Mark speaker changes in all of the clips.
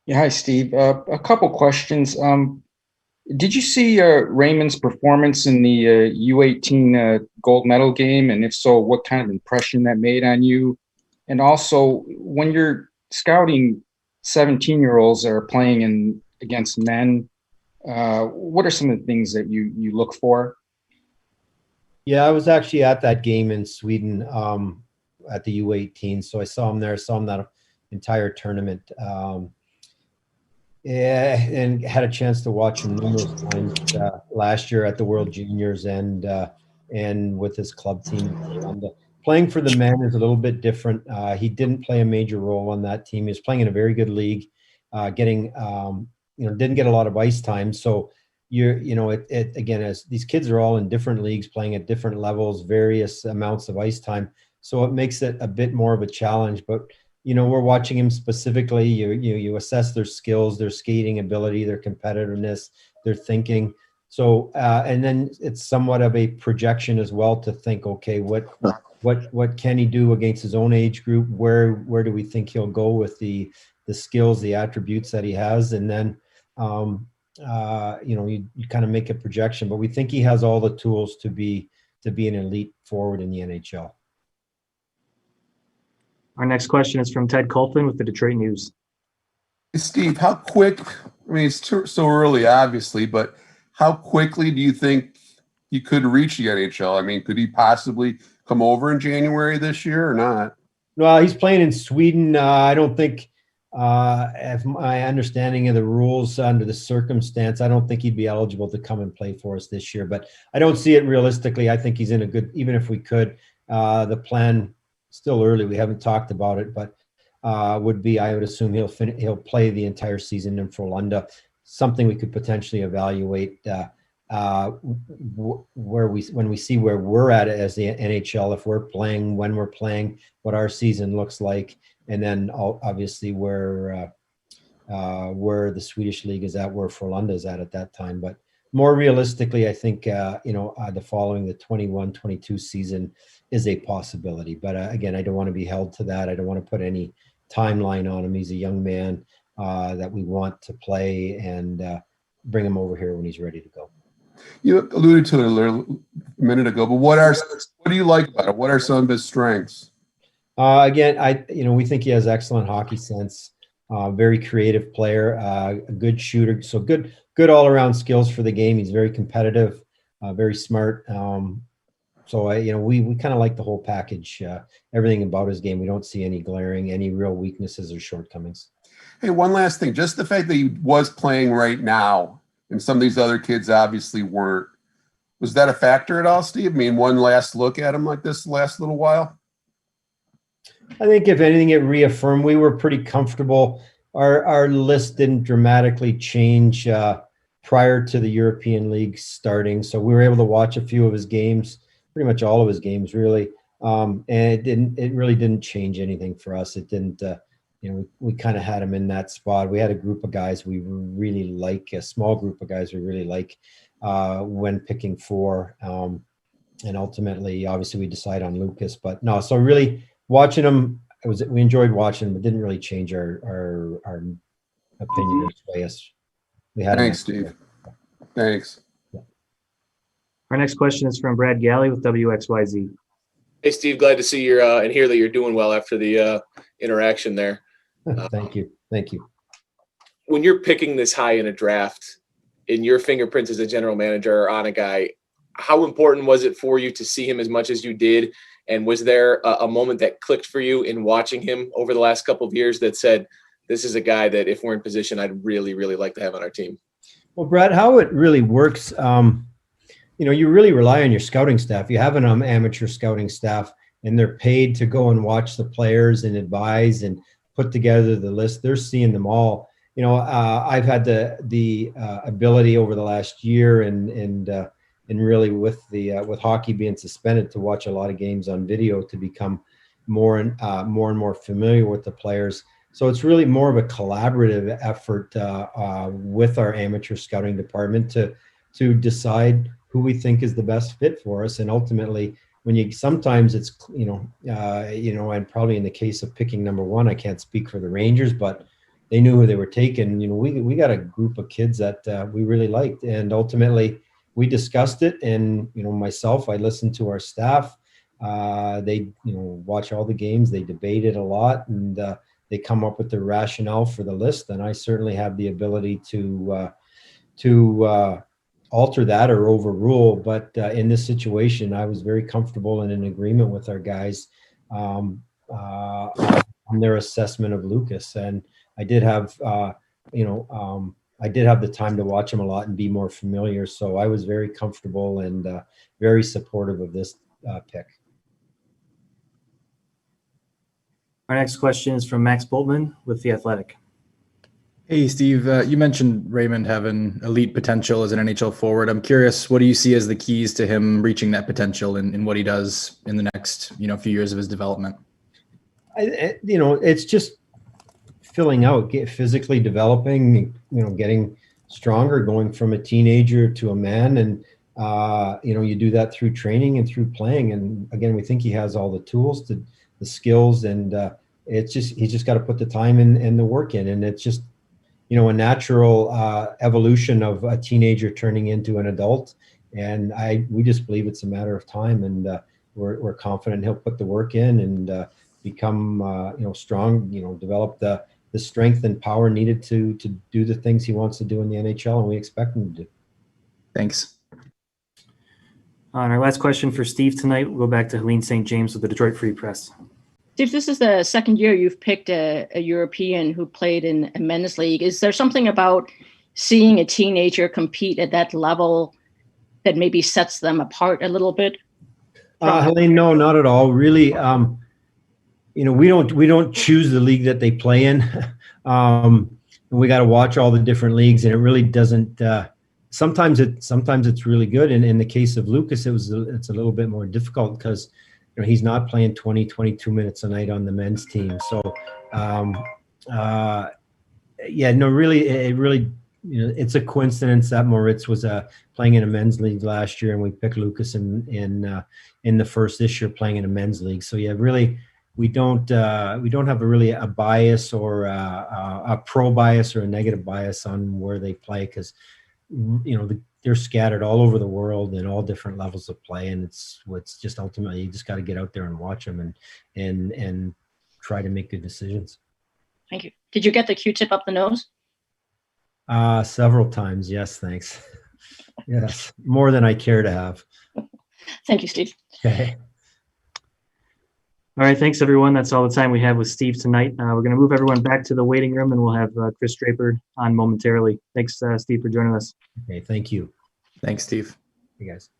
Speaker 1: Yeah, hi, Steve. A couple questions. Did you see Raymond's performance in the U18 gold medal game? And if so, what kind of impression that made on you? And also, when you're scouting 17-year-olds that are playing against men, what are some of the things that you look for?
Speaker 2: Yeah, I was actually at that game in Sweden at the U18, so I saw him there. Saw him that entire tournament. Yeah, and had a chance to watch him numerous times last year at the World Juniors and with his club team. And, playing for the men is a little bit different. He didn't play a major role on that team. He was playing in a very good league, getting didn't get a lot of ice time. So it again, as these kids are all in different leagues, playing at different levels, various amounts of ice time. So it makes it a bit more of a challenge. But we're watching him specifically. You assess their skills, their skating ability, their competitiveness, their thinking. So and then it's somewhat of a projection as well to think, okay, what can he do against his own age group? Where do we think he'll go with the skills, the attributes that he has, and then you kind of make a projection. But we think he has all the tools to be an elite forward in the NHL.
Speaker 3: Our next question is from Ted Colton with the Detroit News.
Speaker 4: Steve, how quick, I mean, it's so early, obviously, but how quickly do you think he could reach the NHL? I mean, could he possibly come over in January this year or not?
Speaker 2: Well, he's playing in Sweden. I don't think, if my understanding of the rules under the circumstance, I don't think he'd be eligible to come and play for us this year. But I don't see it realistically. I think he's in a good, even if we could, the plan, still early, we haven't talked about it, but would be, I would assume he'll play the entire season in Frölunda. Something we could potentially evaluate when we see where we're at as the NHL, if we're playing, when we're playing, what our season looks like, and then obviously where the Swedish league is at, where Frölunda is at that time. But more realistically, I think the following the 21-22 season is a possibility. But again, I don't want to be held to that. I don't want to put any timeline on him. He's a young man that we want to play and bring him over here when he's ready to go.
Speaker 4: You alluded to it a minute ago, but what do you like about it? What are some of his strengths?
Speaker 2: Again, we think he has excellent hockey sense, very creative player, a good shooter. So good all around skills for the game. He's very competitive, very smart. So we kind of like the whole package, everything about his game. We don't see any real weaknesses or shortcomings.
Speaker 4: Hey, one last thing, just the fact that he was playing right now and some of these other kids obviously weren't, was that a factor at all, Steve? I mean, one last look at him like this last little while?
Speaker 2: I think if anything, it reaffirmed we were pretty comfortable. Our list didn't dramatically change prior to the European League starting. So we were able to watch a few of his games, pretty much all of his games really. And it really didn't change anything for us. It didn't, we kind of had him in that spot. We had a group of guys we really like, a small group of guys we really like when picking four. And ultimately, obviously we decide on Lucas, but no, so really watching him, we enjoyed watching him. It didn't really change our opinion or sway us.
Speaker 4: Thanks, Steve. Thanks.
Speaker 3: Our next question is from Brad Galley with WXYZ.
Speaker 5: Hey, Steve, glad to see you're and hear that you're doing well after the interaction there.
Speaker 2: Thank you. Thank you.
Speaker 5: When you're picking this high in a draft, and your fingerprints as a general manager are on a guy, how important was it for you to see him as much as you did? And was there a moment that clicked for you in watching him over the last couple of years that said, this is a guy that if we're in position, I'd really, really like to have on our team?
Speaker 2: Well, Brad, how it really works, you really rely on your scouting staff. You have an amateur scouting staff, and they're paid to go and watch the players and advise and put together the list. They're seeing them all. I've had the ability over the last year and really with hockey being suspended to watch a lot of games on video to become more and more familiar with the players. So it's really more of a collaborative effort with our amateur scouting department to decide who we think is the best fit for us. And ultimately, sometimes it's, and probably in the case of picking number one, I can't speak for the Rangers, but they knew who they were taking. We got a group of kids that we really liked, and ultimately we discussed it. And myself, I listened to our staff. They watch all the games. They debate it a lot, and they come up with the rationale for the list. And I certainly have the ability to alter that or overrule. But in this situation, I was very comfortable and in agreement with our guys on their assessment of Lucas. And I did have, I did have the time to watch him a lot and be more familiar. So I was very comfortable and very supportive of this pick.
Speaker 3: Our next question is from Max Boltman with The Athletic.
Speaker 6: Hey, Steve, you mentioned Raymond having elite potential as an NHL forward. I'm curious, what do you see as the keys to him reaching that potential in what he does in the next, few years of his development?
Speaker 2: It's just filling out, physically developing, getting stronger, going from a teenager to a man. And, you do that through training and through playing. And again, we think he has all the tools, the skills, and he's just got to put the time and the work in. And it's just, a natural evolution of a teenager turning into an adult. And we just believe it's a matter of time. And we're confident he'll put the work in and become, strong, develop the strength and power needed to do the things he wants to do in the NHL. And we expect him to do.
Speaker 6: Thanks.
Speaker 3: On our last question for Steve tonight, we'll go back to Helene St. James with the Detroit Free Press.
Speaker 7: Steve, this is the second year you've picked a European who played in a men's league. Is there something about seeing a teenager compete at that level that maybe sets them apart a little bit?
Speaker 2: Helene, no, not at all. Really, we don't choose the league that they play in. We got to watch all the different leagues, and it really doesn't. Sometimes it's really good. And in the case of Lucas, it's a little bit more difficult because he's not playing 20, 22 minutes a night on the men's team. So, really, it's a coincidence that Moritz was playing in a men's league last year, and we picked Lucas in the first this year playing in a men's league. So yeah, really, we don't have a bias or a pro bias or a negative bias on where they play because they're scattered all over the world in all different levels of play, and it's just ultimately you just got to get out there and watch them and try to make good decisions.
Speaker 7: Thank you. Did you get the Q-tip up the nose?
Speaker 2: Several times, yes, thanks. Yes, more than I care to have.
Speaker 7: Thank you, Steve.
Speaker 2: Okay.
Speaker 3: All right, thanks everyone. That's all the time we have with Steve tonight. We're going to move everyone back to the waiting room, and we'll have Kris Draper on momentarily. Thanks, Steve, for joining us.
Speaker 2: Okay, thank you.
Speaker 6: Thanks, Steve.
Speaker 2: Hey, guys.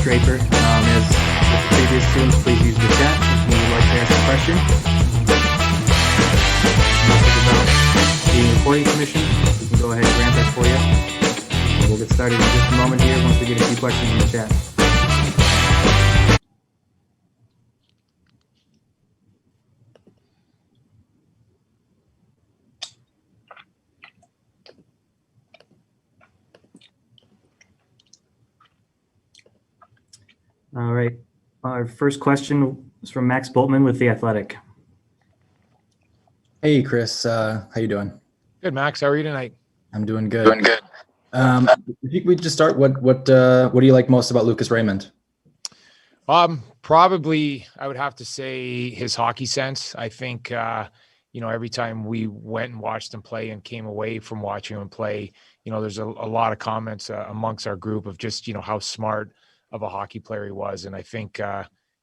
Speaker 3: Draper. As with the previous students, please use the chat if you would like to ask a question. Message about the recording commission, we can go ahead and grant that for you. We'll get started in just a moment here once we get a few questions in the chat. All right. Our first question is from Max Boltman with The Athletic.
Speaker 6: Hey, Kris, how you doing?
Speaker 8: Good, Max. How are you tonight?
Speaker 6: I'm doing good. If we just start, what do you like most about Lucas Raymond?
Speaker 8: Probably I would have to say his hockey sense. I think, every time we went and watched him play and came away from watching him play, there's a lot of comments amongst our group of just, how smart of a hockey player he was. And I think,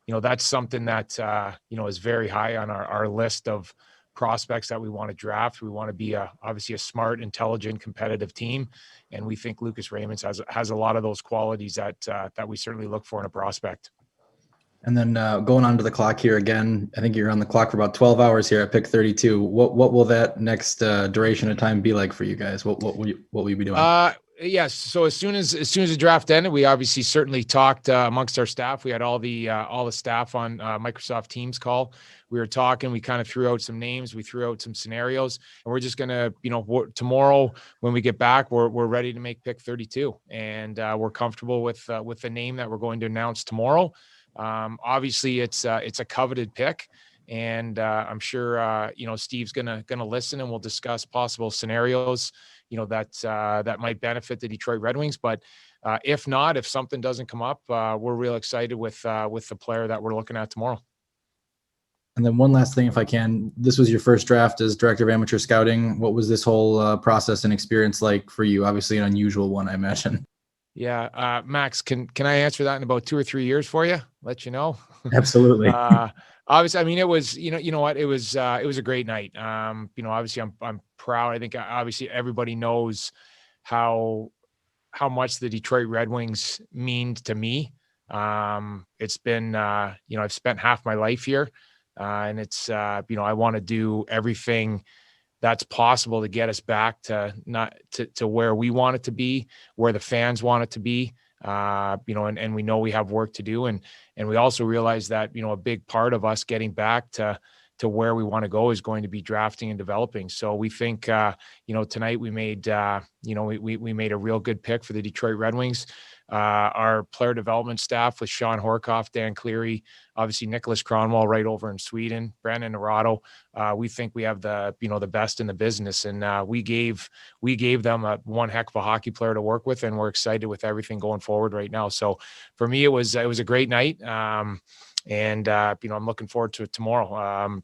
Speaker 8: that's something that, is very high on our list of prospects that we want to draft. We want to be obviously a smart, intelligent, competitive team. And we think Lucas Raymond has a lot of those qualities that we certainly look for in a prospect.
Speaker 6: And then going on to the clock here again, I think you're on the clock for about 12 hours here at pick 32. What will that next duration of time be like for you guys? What will you be doing?
Speaker 8: Yes. So as soon as the draft ended, we obviously certainly talked amongst our staff. We had all the staff on Microsoft Teams call. We were talking. We kind of threw out some names. We threw out some scenarios, and we're just gonna, tomorrow when we get back, we're ready to make pick 32, and we're comfortable with the name that we're going to announce tomorrow. Obviously, it's a coveted pick. And I'm sure Steve's gonna listen, and we'll discuss possible scenarios that might benefit the Detroit Red Wings. But if not, if something doesn't come up, we're real excited with the player that we're looking at tomorrow.
Speaker 6: And then one last thing, if I can, this was your first draft as director of amateur scouting. What was this whole process and experience like for you? Obviously an unusual one, I imagine.
Speaker 8: Yeah. Max, can I answer that in about 2 or 3 years for you? Let you know.
Speaker 6: Absolutely.
Speaker 8: Obviously, I mean, it was, you know what, it was a great night. Obviously I'm proud. I think obviously everybody knows how much the Detroit Red Wings mean to me. It's been, I've spent half my life here, and it's, I want to do everything that's possible to get us back to where we want it to be, where the fans want it to be. And we know we have work to do. And we also realize that, a big part of us getting back to where we want to go is going to be drafting and developing. So we think, tonight we made, we made a real good pick for the Detroit Red Wings. Our player development staff with Sean Horkoff, Dan Cleary, obviously Nicholas Cronwall right over in Sweden, Brandon Naurato. We think we have the best in the business, and we gave them one heck of a hockey player to work with, and we're excited with everything going forward right now. So for me, it was a great night. And I'm looking forward to it tomorrow.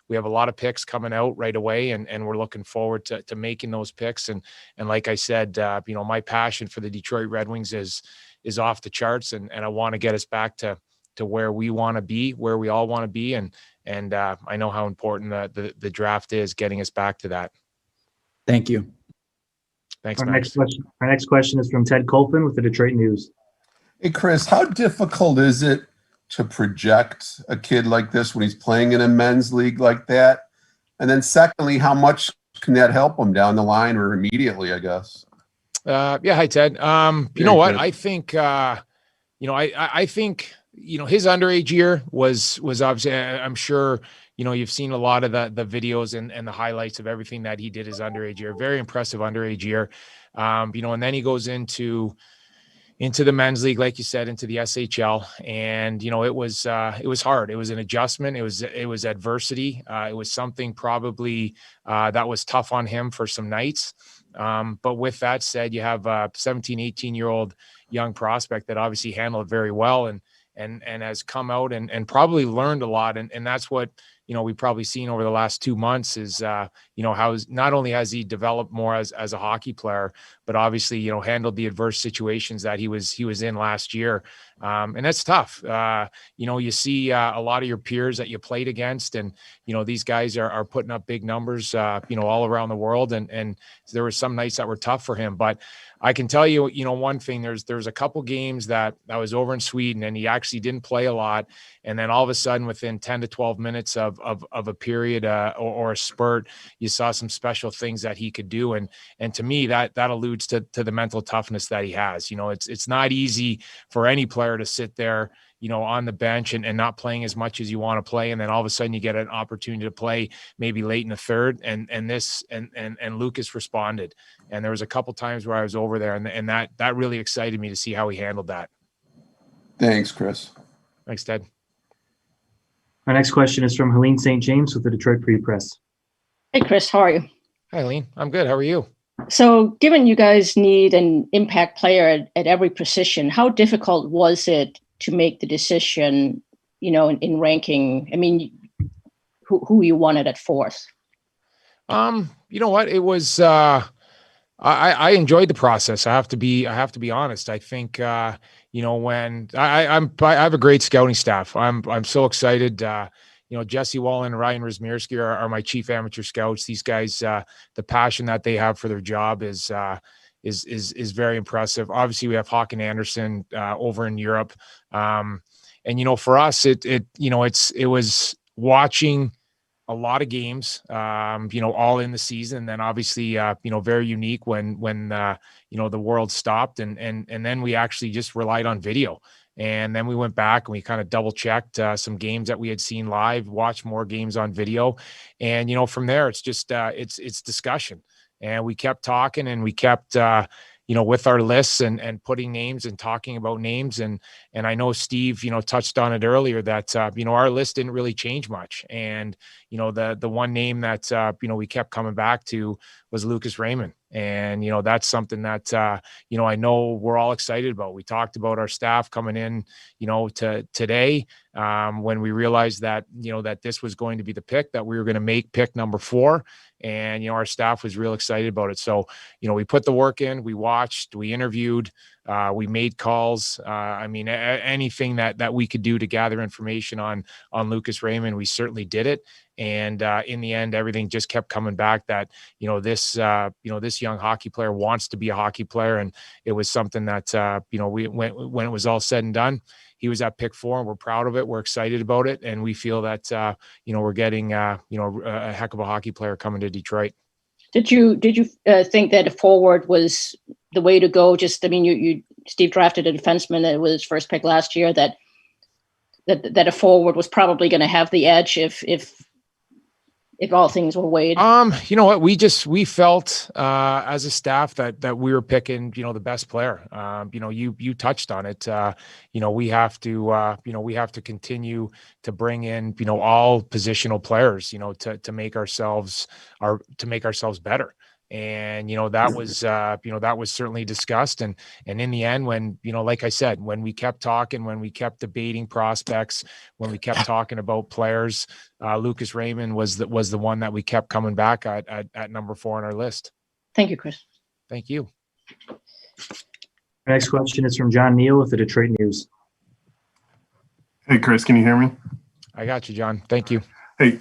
Speaker 8: We have a lot of picks coming out right away, and we're looking forward to making those picks. And like I said, my passion for the Detroit Red Wings is off the charts, and I want to get us back to where we want to be, where we all want to be. And I know how important the draft is, getting us back to that.
Speaker 6: Thank you.
Speaker 8: Thanks,
Speaker 3: Our
Speaker 8: Max.
Speaker 3: next question is from Ted Colpin with the Detroit News.
Speaker 4: Hey, Kris, how difficult is it to project a kid like this when he's playing in a men's league like that? And then secondly, how much can that help him down the line or immediately, I guess?
Speaker 8: Hi, Ted. You know what? I think, I think, his underage year was obviously, I'm sure, you've seen a lot of the videos and the highlights of everything that he did his underage year. Very impressive underage year. And then he goes into the men's league, like you said, into the SHL. And, it was hard. It was an adjustment. It was adversity. It was something probably that was tough on him for some nights. But with that said, you have a 17, 18-year-old young prospect that obviously handled it very well and has come out and probably learned a lot. And that's what, we've probably seen over the last 2 months is, how not only has he developed more as a hockey player, but obviously, handled the adverse situations that he was in last year. And that's tough. You see a lot of your peers that you played against, and, these guys are putting up big numbers, all around the world. And there were some nights that were tough for him, but I can tell you, one thing, there's a couple games that I was over in Sweden and he actually didn't play a lot. And then all of a sudden within 10 to 12 minutes of a period or a spurt, you saw some special things that he could do. And to me, that alludes to the mental toughness that he has. It's not easy for any player to sit there, on the bench and not playing as much as you want to play. And then all of a sudden you get an opportunity to play maybe late in the third. And Lucas responded. And there was a couple times where I was over there and that really excited me to see how he handled that.
Speaker 4: Thanks, Kris.
Speaker 8: Thanks, Ted.
Speaker 3: Our next question is from Helene St. James with the Detroit Free Press.
Speaker 7: Hey, Kris, how are you?
Speaker 8: Hi, Helene. I'm good. How are you?
Speaker 7: So given you guys need an impact player at every position, how difficult was it to make the decision, in ranking? I mean, who you wanted at fourth?
Speaker 8: You know what? It was, I enjoyed the process. I have to be honest. I think, when I have a great scouting staff. I'm so excited. Jesse Wallen and Ryan Rizmierski are my chief amateur scouts. These guys, the passion that they have for their job is very impressive. Obviously we have Håkan Andersson, over in Europe. And, for us, it was watching a lot of games, all in the season. And then obviously, very unique when the world stopped and then we actually just relied on video. And then we went back and we kind of double checked some games that we had seen live, watched more games on video. And, from there, it's just, it's discussion. And we kept talking and we kept, with our lists and putting names and talking about names. And I know Steve, touched on it earlier that, our list didn't really change much. And, the one name that, we kept coming back to was Lucas Raymond. And, that's something that, I know we're all excited about. We talked about our staff coming in, to today, when we realized that, that this was going to be the pick, that we were going to make pick number 4. And, our staff was real excited about it. So, we put the work in, we watched, we interviewed, we made calls. Anything that we could do to gather information on Lucas Raymond, we certainly did it. And in the end, everything just kept coming back that, this young hockey player wants to be a hockey player. And it was something that, when it was all said and done, he was at pick 4 and we're proud of it. We're excited about it. And we feel that, we're getting, a heck of a hockey player coming to Detroit.
Speaker 7: Did you think that a forward was the way to go? Steve drafted a defenseman that was his first pick last year, that a forward was probably going to have the edge if all things were weighed.
Speaker 8: You know what? We felt as a staff that we were picking, the best player. You touched on it. We have to continue to bring in, all positional players, to make ourselves better. And, that was certainly discussed. And in the end, when, like I said, when we kept talking, when we kept debating prospects, when we kept talking about players, Lucas Raymond was the one that we kept coming back at number 4 on our list.
Speaker 7: Thank you, Kris.
Speaker 8: Thank you.
Speaker 3: Our next question is from John Neal with the Detroit News.
Speaker 9: Hey, Kris, can you hear me?
Speaker 8: I got you, John. Thank you.
Speaker 9: Hey,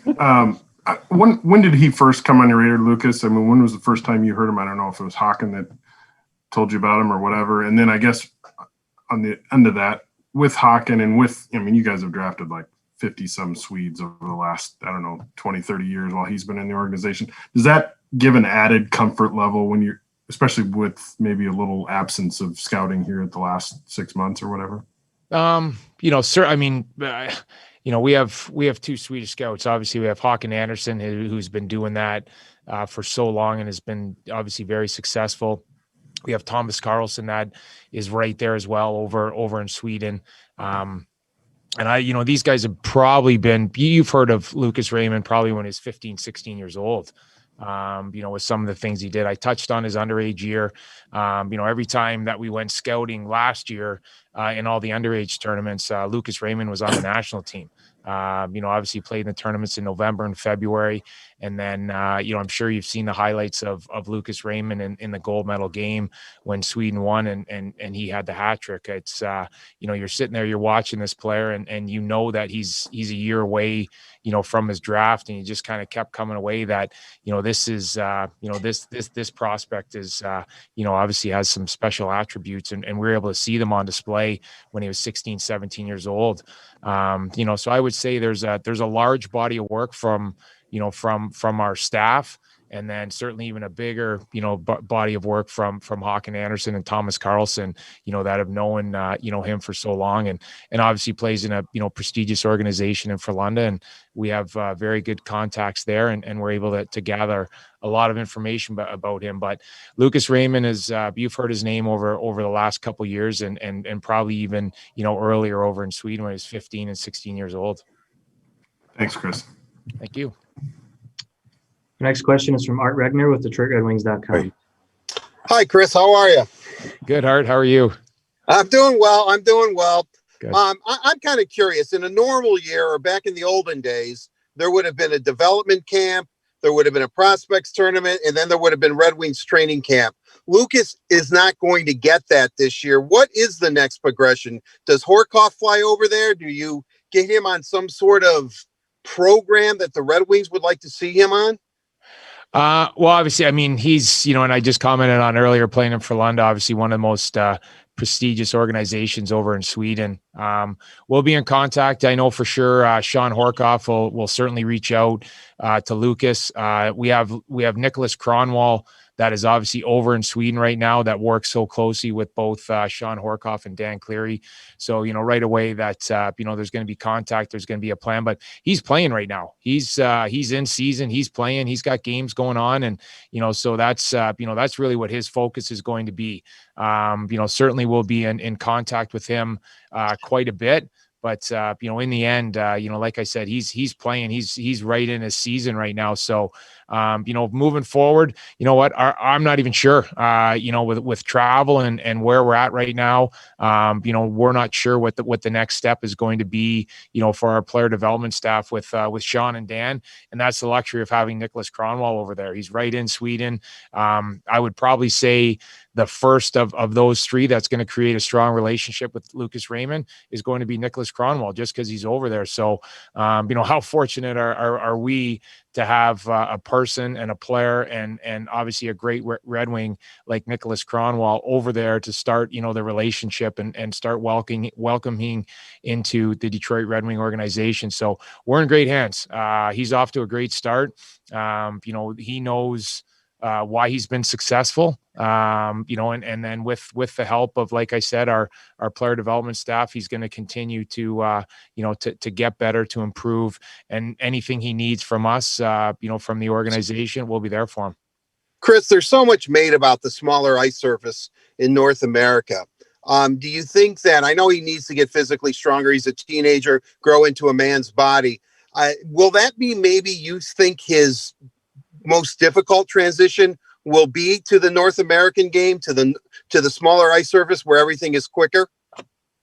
Speaker 9: when did he first come on your radar, Lucas? When was the first time you heard him? I don't know if it was Håkan that told you about him or whatever. And then I guess on the end of that, with Håkan and you guys have drafted like 50 some Swedes over the last, 20, 30 years while he's been in the organization. Does that give an added comfort level when you're, especially with maybe a little absence of scouting here at the last 6 months or whatever?
Speaker 8: Sir, we have 2 Swedish scouts. Obviously, we have Håkan Andersson, who's been doing that for so long and has been obviously very successful. We have Thomas Carlson that is right there as well over in Sweden. And these guys have probably been, you've heard of Lucas Raymond probably when he's 15, 16 years old. With some of the things he did. I touched on his underage year. Every time that we went scouting last year in all the underage tournaments, Lucas Raymond was on the national team. Obviously played in the tournaments in November and February. And then, I'm sure you've seen the highlights of Lucas Raymond in the gold medal game when Sweden won and he had the hat trick. It's, you're sitting there, you're watching this player and you know that he's a year away, from his draft, and he just kind of kept coming away that, this is, this prospect is, obviously has some special attributes, and we were able to see them on display when he was 16, 17 years old. So I would say there's a large body of work from our staff, and then certainly even a bigger, body of work from Håkan Andersson and Thomas Carlson, that have known, him for so long, and obviously plays in a, prestigious organization in Frölunda, and we have very good contacts there, and we're able to gather a lot of information about him. But Lucas Raymond is, you've heard his name over the last couple of years, and probably even, earlier over in Sweden when he was 15 and 16 years old.
Speaker 9: Thanks, Kris.
Speaker 8: Thank you.
Speaker 3: The next question is from Art Regner with DetroitRedWings.com.
Speaker 10: Hi, Kris. How are you?
Speaker 8: Good, Art. How are you?
Speaker 10: I'm doing well.
Speaker 8: Good.
Speaker 10: I'm kind of curious. In a normal year, or back in the olden days, there would have been a development camp, there would have been a prospects tournament, and then there would have been Red Wings training camp. Lucas is not going to get that this year. What is the next progression? Does Horkoff fly over there? Do you get him on some sort of program that the Red Wings would like to see him on?
Speaker 8: Well, obviously, I mean, he's, and I just commented on earlier, playing in Frölunda, obviously one of the most prestigious organizations over in Sweden. We'll be in contact. I know for sure Sean Horkoff will certainly reach out to Lucas. We have Nicholas Kronwall that is obviously over in Sweden right now that works so closely with both Sean Horkoff and Dan Cleary. So, right away that, there's going to be contact, there's going to be a plan, but he's playing right now. He's in season, he's playing, he's got games going on. And, so that's really what his focus is going to be. Certainly we'll be in contact with him quite a bit. But, in the end, like I said, he's playing, he's right in his season right now. So, moving forward, I'm not even sure, with travel and where we're at right now, we're not sure what the next step is going to be, for our player development staff with Sean and Dan. And that's the luxury of having Nicholas Kronwall over there. He's right in Sweden. I would probably say the first of those three that's going to create a strong relationship with Lucas Raymond is going to be Nicholas Kronwall, just because he's over there. So, how fortunate are we to have a person and a player and obviously a great Red Wing like Nicholas Kronwall over there to start, the relationship and start welcoming into the Detroit Red Wing organization. So we're in great hands. He's off to a great start. He knows why he's been successful, and then with the help of, like I said, our player development staff, he's going to continue to get better, to improve, and anything he needs from us, from the organization, we'll be there for him.
Speaker 10: Kris, there's so much made about the smaller ice surface in North America. Do you think that, I know he needs to get physically stronger, he's a teenager, grow into a man's body. Will that be, maybe you think, his most difficult transition will be to the North American game, to the smaller ice surface where everything is quicker?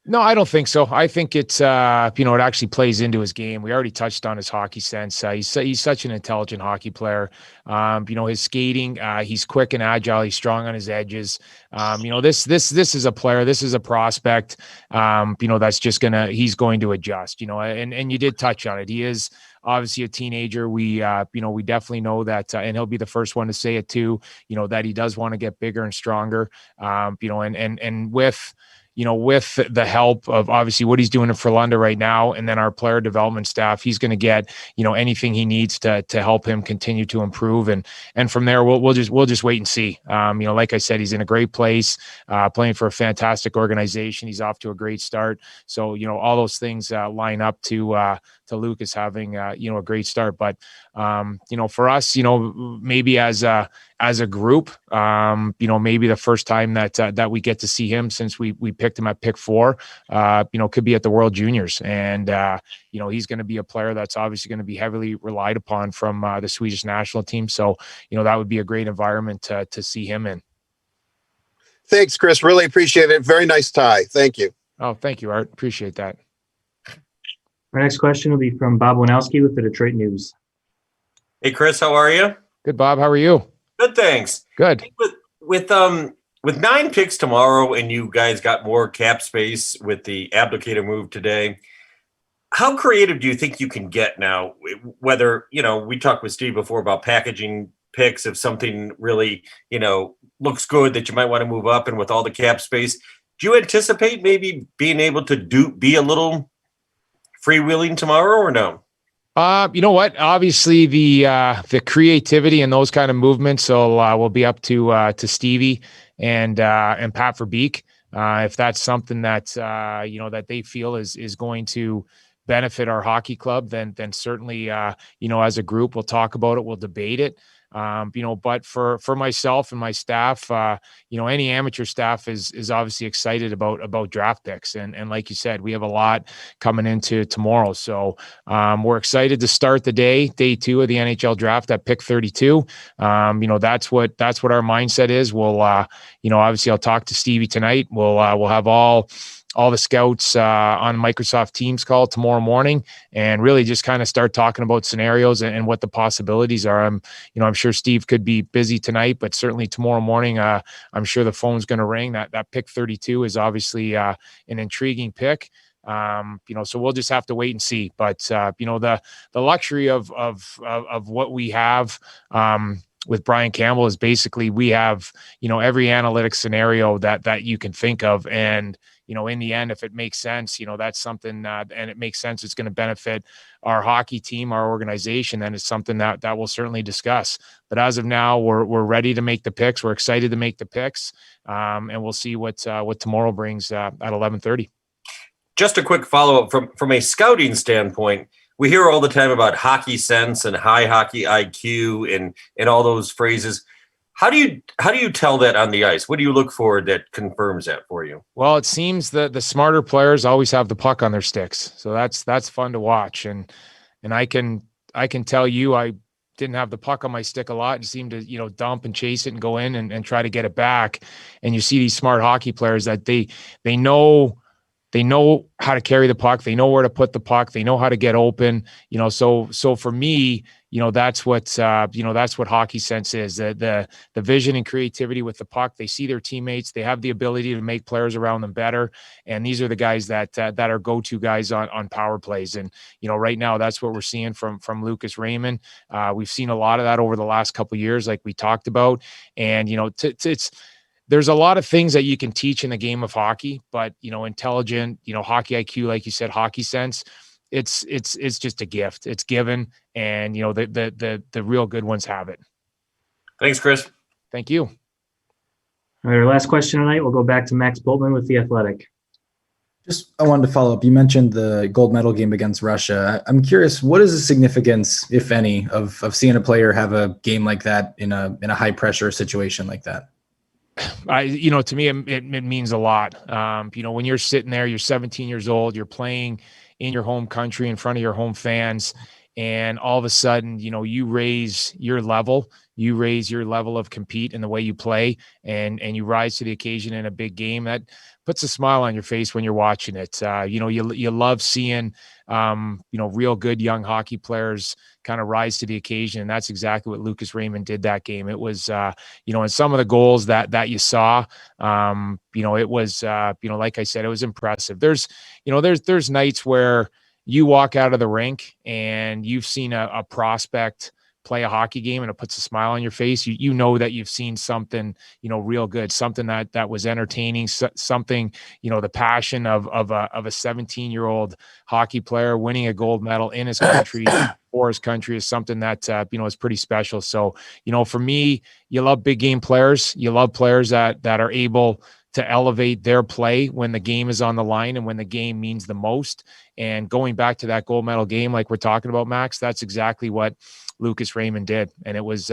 Speaker 8: No, I don't think so. I think it's, it actually plays into his game. We already touched on his hockey sense. He's such an intelligent hockey player. His skating, he's quick and agile. He's strong on his edges. This is a player, this is a prospect, that's just he's going to adjust, and you did touch on it. He is obviously a teenager. We definitely know that, and he'll be the first one to say it too, that he does want to get bigger and stronger, and with the help of obviously what he's doing in Frölunda right now, and then our player development staff, he's going to get, anything he needs to help him continue to improve. And from there, we'll just wait and see. Like I said, he's in a great place, playing for a fantastic organization. He's off to a great start. So, all those things line up to Lucas having, a great start. But, for us, maybe as a group, maybe the first time that we get to see him since we picked him at pick 4, could be at the World Juniors. And, he's going to be a player that's obviously going to be heavily relied upon from the Swedish national team. So, that would be a great environment to see him in.
Speaker 10: Thanks, Kris. Really appreciate it. Very nice tie. Thank you.
Speaker 8: Oh, thank you, Art. Appreciate that.
Speaker 3: Our next question will be from Bob Winowski with the Detroit News.
Speaker 11: Hey, Kris, how are you?
Speaker 8: Good, Bob. How are you?
Speaker 11: Good, thanks.
Speaker 8: Good.
Speaker 11: With 9 picks tomorrow, and you guys got more cap space with the Abdelkader move today, how creative do you think you can get now? Whether, we talked with Steve before about packaging picks, if something really, looks good that you might want to move up, and with all the cap space, do you anticipate maybe being able to be a little freewheeling tomorrow, or no?
Speaker 8: You know what? Obviously, the creativity and those kind of movements will be up to Stevie and Pat Verbeek. If that's something that that they feel is going to benefit our hockey club, then certainly as a group we'll talk about it, we'll debate it. But for myself and my staff, any amateur staff is obviously excited about draft picks. And like you said, we have a lot coming into tomorrow. So we're excited to start the day 2 of the NHL draft at pick 32. That's what our mindset is. We'll, obviously I'll talk to Stevie tonight. We'll have all the scouts on Microsoft Teams call tomorrow morning, and really just kind of start talking about scenarios and what the possibilities are. I'm sure Steve could be busy tonight, but certainly tomorrow morning, I'm sure the phone's going to ring. That pick 32 is obviously an intriguing pick. So we'll just have to wait and see. But the luxury of what we have with Brian Campbell is basically we have every analytic scenario that you can think of, and in the end, if it makes sense, that's something and it makes sense, it's going to benefit our hockey team, our organization, then it's something that we'll certainly discuss. But as of now, we're ready to make the picks. We're excited to make the picks, and we'll see what tomorrow brings at 11:30.
Speaker 11: Just a quick follow-up from a scouting standpoint. We hear all the time about hockey sense and high hockey IQ and all those phrases. How do you tell that on the ice? What do you look for that confirms that for you?
Speaker 8: Well, it seems that the smarter players always have the puck on their sticks, so that's fun to watch. And I can tell you, I didn't have the puck on my stick a lot and seemed to dump and chase it and go in and try to get it back. And you see these smart hockey players that they know how to carry the puck. They know where to put the puck. They know how to get open. So for me, that's what hockey sense is. The vision and creativity with the puck. They see their teammates. They have the ability to make players around them better. And these are the guys that are go-to guys on power plays. And right now that's what we're seeing from Lucas Raymond. We've seen a lot of that over the last couple of years, like we talked about. And there's a lot of things that you can teach in the game of hockey, but intelligent, hockey IQ, like you said, hockey sense, it's just a gift. It's given, and the real good ones have it.
Speaker 11: Thanks, Kris.
Speaker 8: Thank you.
Speaker 3: All right, our last question tonight, we'll go back to Max Boltman with The Athletic.
Speaker 6: I wanted to follow up. You mentioned the gold medal game against Russia. I'm curious, what is the significance, if any, of seeing a player have a game like that in a high pressure situation like that?
Speaker 8: To me, it means a lot. When you're sitting there, you're 17 years old, you're playing in your home country in front of your home fans, and all of a sudden, you raise your level of compete in the way you play, and you rise to the occasion in a big game. That puts a smile on your face when you're watching it. You love seeing, real good young hockey players kind of rise to the occasion. And that's exactly what Lucas Raymond did that game. It was, in some of the goals that you saw, it was, like I said, it was impressive. There's nights where you walk out of the rink and you've seen a prospect play a hockey game and it puts a smile on your face. You know that you've seen something, real good, something that was entertaining, something, the passion of a 17-year-old hockey player winning a gold medal in his country for his country is something that, is pretty special. So, for me, you love big game players. You love players that are able to elevate their play when the game is on the line and when the game means the most. And going back to that gold medal game, like we're talking about, Max, that's exactly what Lucas Raymond did. And it was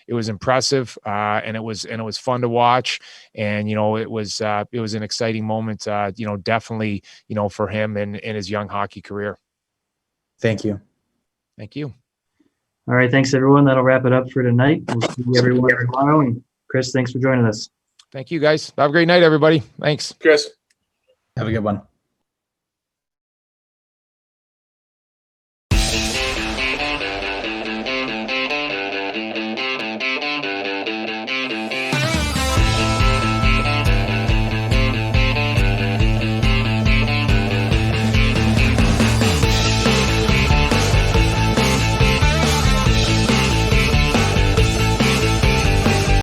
Speaker 8: impressive. And it was fun to watch. And, it was an exciting moment, definitely, for him in his young hockey career.
Speaker 6: Thank you.
Speaker 8: Thank you.
Speaker 3: All right. Thanks, everyone. That'll wrap it up for tonight. We'll see everyone tomorrow. And Kris, thanks for joining us.
Speaker 8: Thank you, guys. Have a great night, everybody. Thanks.
Speaker 5: Kris.
Speaker 6: Have a good one.